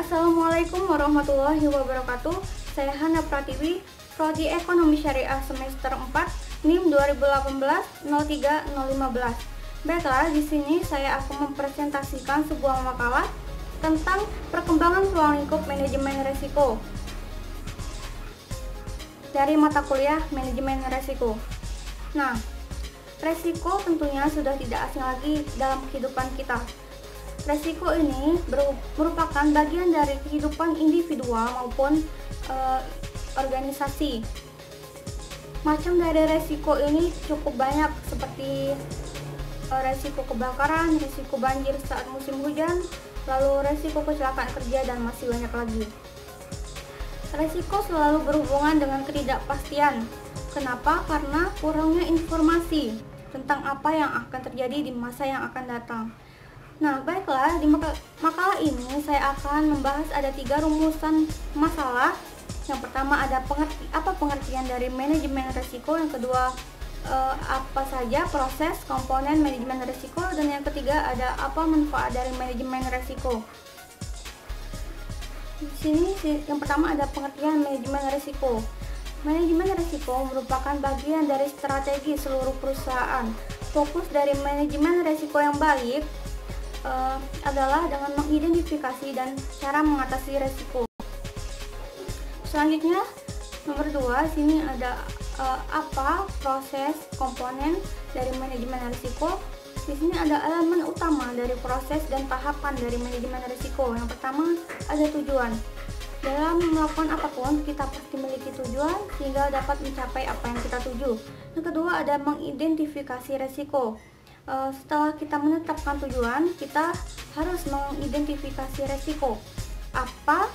Assalamualaikum warahmatullahi wabarakatuh. Saya Hana Pratiwi, Prodi Ekonomi Syariah semester 4, NIM 2018-03-015. Baiklah, di sini saya akan mempresentasikan sebuah makalah tentang perkembangan ruang lingkup manajemen risiko dari mata kuliah manajemen risiko. Nah, risiko tentunya sudah tidak asing lagi dalam kehidupan kita. Resiko ini merupakan bagian dari kehidupan individual maupun organisasi. Macam dari resiko ini cukup banyak, seperti resiko kebakaran, resiko banjir saat musim hujan, lalu resiko kecelakaan kerja, dan masih banyak lagi. Resiko selalu berhubungan dengan ketidakpastian. Kenapa? Karena kurangnya informasi tentang apa yang akan terjadi di masa yang akan datang. Nah, baiklah, di makalah ini saya akan membahas ada 3 rumusan masalah. Yang pertama ada pengertian dari manajemen risiko, yang kedua apa saja proses komponen manajemen risiko, dan yang ketiga ada apa manfaat dari manajemen risiko. Di sini yang pertama ada pengertian manajemen risiko. Manajemen risiko merupakan bagian dari strategi seluruh perusahaan. Fokus dari manajemen risiko yang baik adalah dengan mengidentifikasi dan cara mengatasi risiko. Selanjutnya, nomor 2, sini ada apa proses komponen dari manajemen risiko. Di sini ada elemen utama dari proses dan tahapan dari manajemen risiko. Yang pertama ada tujuan. Dalam melakukan apapun, kita pasti memiliki tujuan sehingga dapat mencapai apa yang kita tuju. Yang kedua ada mengidentifikasi risiko. Setelah kita menetapkan tujuan, kita harus mengidentifikasi resiko. Apa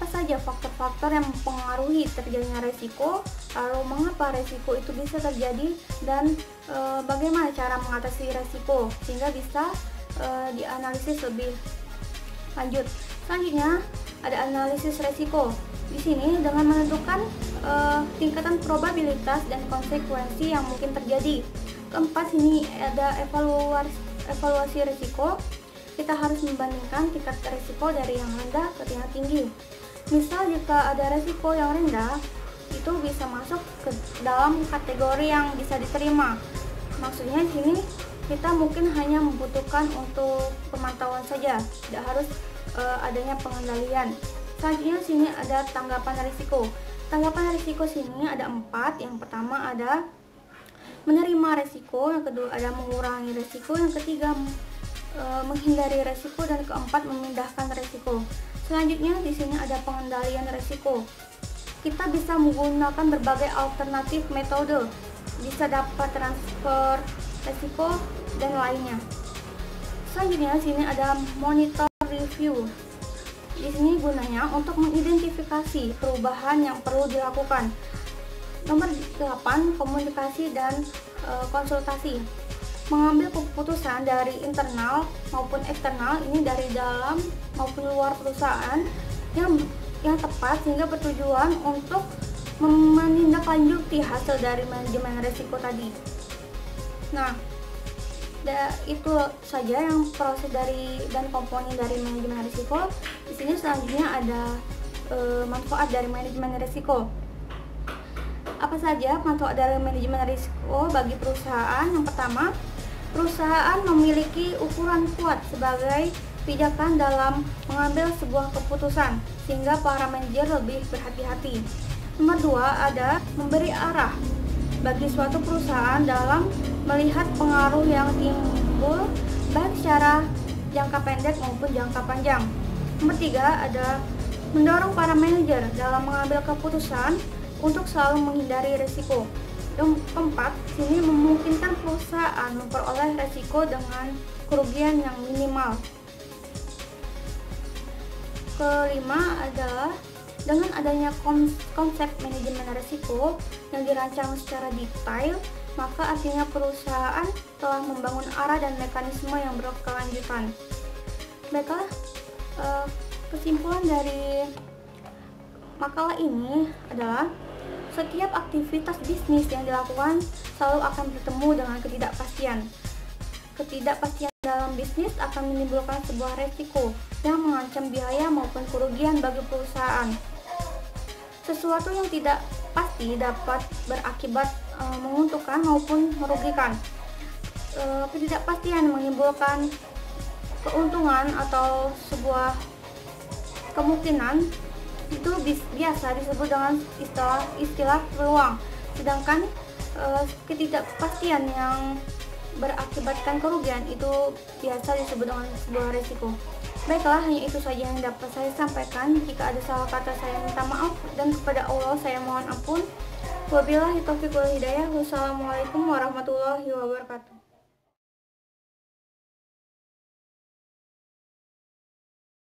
saja faktor-faktor yang mempengaruhi terjadinya resiko, lalu mengapa resiko itu bisa terjadi, dan bagaimana cara mengatasi resiko sehingga bisa dianalisis lebih lanjut. Selanjutnya ada analisis resiko. Di sini dengan menentukan tingkatan probabilitas dan konsekuensi yang mungkin terjadi. Keempat, sini ada evaluasi risiko. Kita harus membandingkan tingkat risiko dari yang rendah ke yang tinggi. Misal jika ada risiko yang rendah, itu bisa masuk ke dalam kategori yang bisa diterima. Maksudnya di sini kita mungkin hanya membutuhkan untuk pemantauan saja, tidak harus adanya pengendalian. Selanjutnya sini ada tanggapan risiko. Tanggapan risiko sini ada 4. Yang pertama ada menerima resiko, yang kedua ada mengurangi resiko, yang ketiga menghindari resiko, dan keempat memindahkan resiko. Selanjutnya di sini ada pengendalian resiko. Kita bisa menggunakan berbagai alternatif metode, bisa dapat transfer resiko dan lainnya. Selanjutnya di sini ada monitor review. Di sini gunanya untuk mengidentifikasi perubahan yang perlu dilakukan. Nomor 8, komunikasi dan konsultasi. Mengambil keputusan dari internal maupun eksternal, ini dari dalam maupun luar perusahaan, yang tepat sehingga bertujuan untuk menindaklanjuti hasil dari manajemen risiko tadi. Nah, itu saja yang proses dari dan komponen dari manajemen risiko. Di sini selanjutnya ada manfaat dari manajemen risiko. Apa saja manfaat dari manajemen risiko bagi perusahaan? Yang pertama, perusahaan memiliki ukuran kuat sebagai pijakan dalam mengambil sebuah keputusan, sehingga para manajer lebih berhati-hati. Nomor 2, ada memberi arah bagi suatu perusahaan dalam melihat pengaruh yang timbul baik secara jangka pendek maupun jangka panjang. Nomor 3, ada mendorong para manajer dalam mengambil keputusan untuk selalu menghindari risiko. Yang keempat, sini memungkinkan perusahaan memperoleh risiko dengan kerugian yang minimal. Kelima adalah dengan adanya konsep manajemen risiko yang dirancang secara detail, maka artinya perusahaan telah membangun arah dan mekanisme yang berkelanjutan. Baiklah, kesimpulan dari makalah ini adalah setiap aktivitas bisnis yang dilakukan selalu akan bertemu dengan ketidakpastian. Ketidakpastian dalam bisnis akan menimbulkan sebuah resiko yang mengancam biaya maupun kerugian bagi perusahaan. Sesuatu yang tidak pasti dapat berakibat menguntungkan maupun merugikan. Ketidakpastian menimbulkan keuntungan atau sebuah kemungkinan itu biasa disebut dengan istilah peluang. Sedangkan ketidakpastian yang berakibatkan kerugian itu biasa disebut dengan sebuah resiko. Baiklah, hanya itu saja yang dapat saya sampaikan. Jika ada salah kata, saya minta maaf, dan kepada Allah saya mohon ampun. Wabillahi taufiq wal hidayah. Wassalamualaikum warahmatullahi wabarakatuh.